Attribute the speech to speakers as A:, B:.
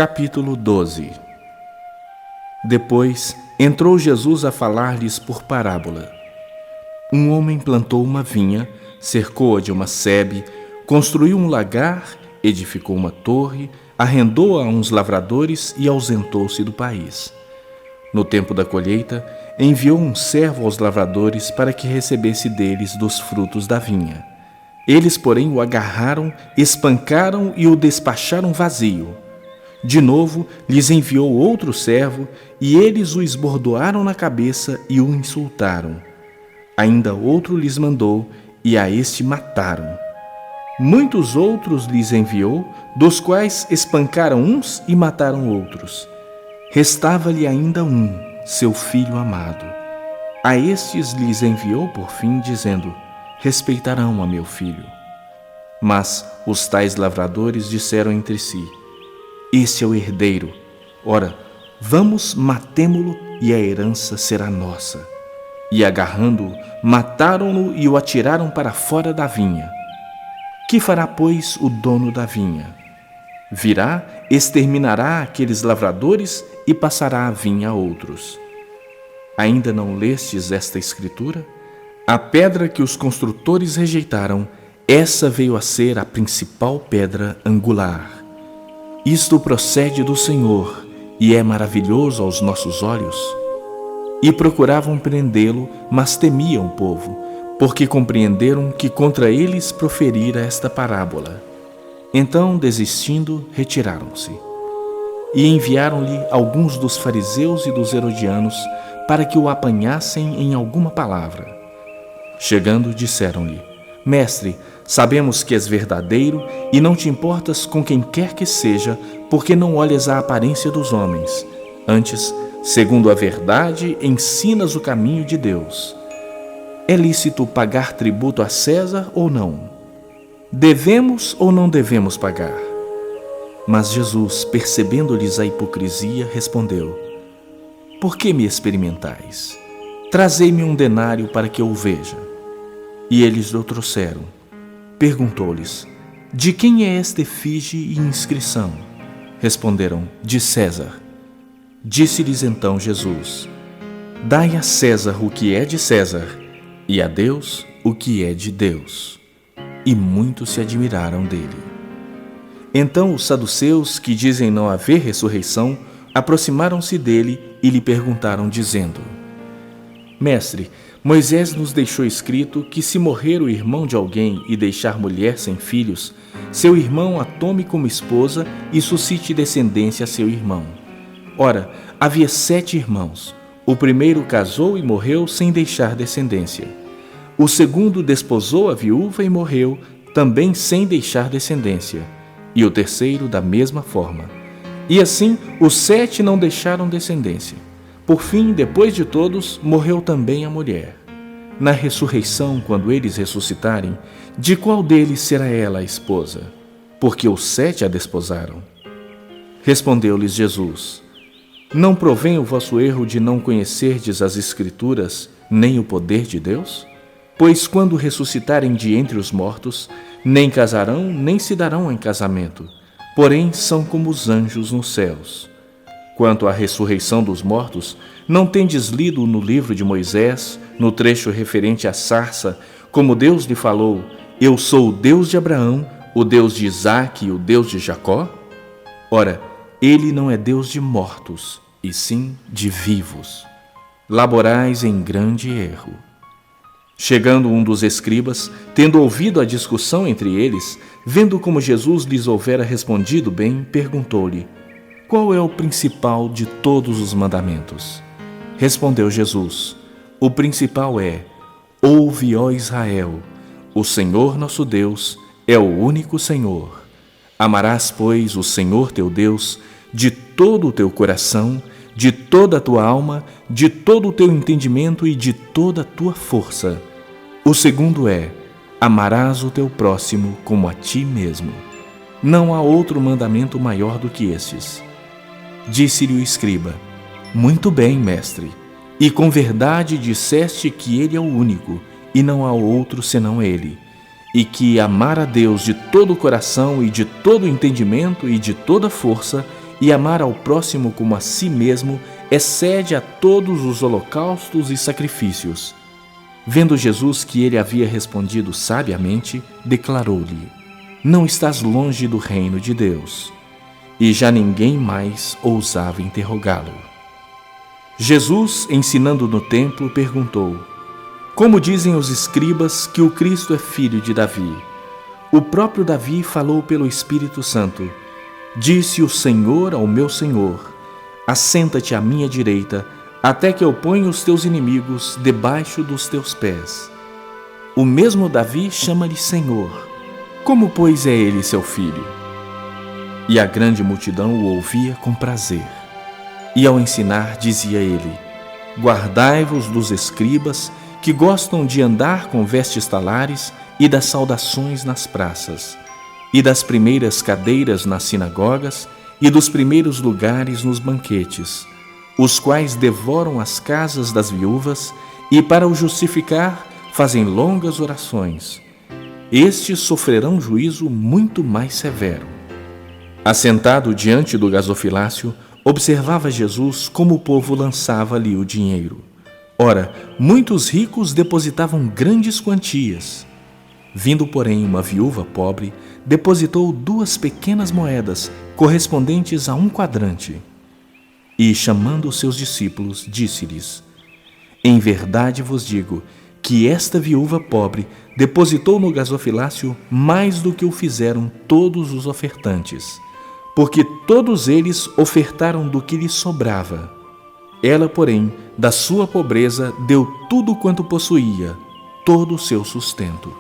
A: Capítulo 12. Depois entrou Jesus a falar-lhes por parábola. Um homem plantou uma vinha, cercou-a de uma sebe, construiu um lagar, edificou uma torre, arrendou-a a uns lavradores e ausentou-se do país. No tempo da colheita, enviou um servo aos lavradores para que recebesse deles dos frutos da vinha. Eles, porém, o agarraram, espancaram e o despacharam vazio. De novo, lhes enviou outro servo, e eles o esbordoaram na cabeça e o insultaram. Ainda outro lhes mandou, e a este mataram. Muitos outros lhes enviou, dos quais espancaram uns e mataram outros. Restava-lhe ainda um, seu filho amado. A estes lhes enviou por fim, dizendo: respeitarão a meu filho. Mas os tais lavradores disseram entre si: este é o herdeiro. Ora, vamos, matemo-lo, e a herança será nossa. E agarrando-o, mataram-no e o atiraram para fora da vinha. Que fará, pois, o dono da vinha? Virá, exterminará aqueles lavradores e passará a vinha a outros. Ainda não lestes esta escritura? A pedra que os construtores rejeitaram, essa veio a ser a principal pedra angular. Isto procede do Senhor e é maravilhoso aos nossos olhos. E procuravam prendê-lo, mas temiam o povo, porque compreenderam que contra eles proferira esta parábola. Então, desistindo, retiraram-se. E enviaram-lhe alguns dos fariseus e dos herodianos para que o apanhassem em alguma palavra. Chegando, disseram-lhe: Mestre, sabemos que és verdadeiro e não te importas com quem quer que seja, porque não olhas a aparência dos homens. Antes, segundo a verdade, ensinas o caminho de Deus. É lícito pagar tributo a César ou não? Devemos ou não devemos pagar? Mas Jesus, percebendo-lhes a hipocrisia, respondeu: Por que me experimentais? Trazei-me um denário para que eu o veja. E eles o trouxeram. Perguntou-lhes: De quem é esta efígie e inscrição? Responderam: De César. Disse-lhes então Jesus: Dai a César o que é de César, e a Deus o que é de Deus. E muitos se admiraram dele. Então os saduceus, que dizem não haver ressurreição, aproximaram-se dele e lhe perguntaram, dizendo: Mestre, Moisés nos deixou escrito que se morrer o irmão de alguém e deixar mulher sem filhos, seu irmão a tome como esposa e suscite descendência a seu irmão. Ora, havia 7 irmãos. O primeiro casou e morreu sem deixar descendência. O segundo desposou a viúva e morreu, também sem deixar descendência. E o terceiro da mesma forma. E assim, os 7 não deixaram descendência. Por fim, depois de todos, morreu também a mulher. Na ressurreição, quando eles ressuscitarem, de qual deles será ela a esposa? Porque os 7 a desposaram. Respondeu-lhes Jesus: Não provém o vosso erro de não conhecerdes as Escrituras, nem o poder de Deus? Pois quando ressuscitarem de entre os mortos, nem casarão, nem se darão em casamento, porém são como os anjos nos céus. Quanto à ressurreição dos mortos, não tendes lido no livro de Moisés, no trecho referente à sarça, como Deus lhe falou: Eu sou o Deus de Abraão, o Deus de Isaque e o Deus de Jacó? Ora, ele não é Deus de mortos, e sim de vivos. Laborais em grande erro. Chegando um dos escribas, tendo ouvido a discussão entre eles, vendo como Jesus lhes houvera respondido bem, perguntou-lhe: Qual é o principal de todos os mandamentos? Respondeu Jesus: O principal é: Ouve, ó Israel, o Senhor nosso Deus é o único Senhor. Amarás, pois, o Senhor teu Deus de todo o teu coração, de toda a tua alma, de todo o teu entendimento e de toda a tua força. O segundo é: amarás o teu próximo como a ti mesmo. Não há outro mandamento maior do que estes. Disse-lhe o escriba: Muito bem, mestre, e com verdade disseste que ele é o único, e não há outro senão ele, e que amar a Deus de todo o coração e de todo o entendimento e de toda força, e amar ao próximo como a si mesmo excede a todos os holocaustos e sacrifícios. Vendo Jesus que ele havia respondido sabiamente, declarou-lhe: Não estás longe do reino de Deus. E já ninguém mais ousava interrogá-lo. Jesus, ensinando no templo, perguntou: Como dizem os escribas que o Cristo é filho de Davi? O próprio Davi falou pelo Espírito Santo: Disse o Senhor ao meu Senhor: Assenta-te à minha direita, até que eu ponha os teus inimigos debaixo dos teus pés. O mesmo Davi chama-lhe Senhor. Como, pois, é ele seu filho? E a grande multidão o ouvia com prazer. E ao ensinar, dizia ele: Guardai-vos dos escribas, que gostam de andar com vestes talares e das saudações nas praças, e das primeiras cadeiras nas sinagogas e dos primeiros lugares nos banquetes, os quais devoram as casas das viúvas e, para o justificar, fazem longas orações. Estes sofrerão juízo muito mais severo. Assentado diante do gasofilácio, observava Jesus como o povo lançava ali o dinheiro. Ora, muitos ricos depositavam grandes quantias. Vindo, porém, uma viúva pobre, depositou 2 pequenas moedas, correspondentes a 1 quadrante. E, chamando os seus discípulos, disse-lhes: Em verdade vos digo que esta viúva pobre depositou no gasofilácio mais do que o fizeram todos os ofertantes, porque todos eles ofertaram do que lhes sobrava. Ela, porém, da sua pobreza deu tudo quanto possuía, todo o seu sustento.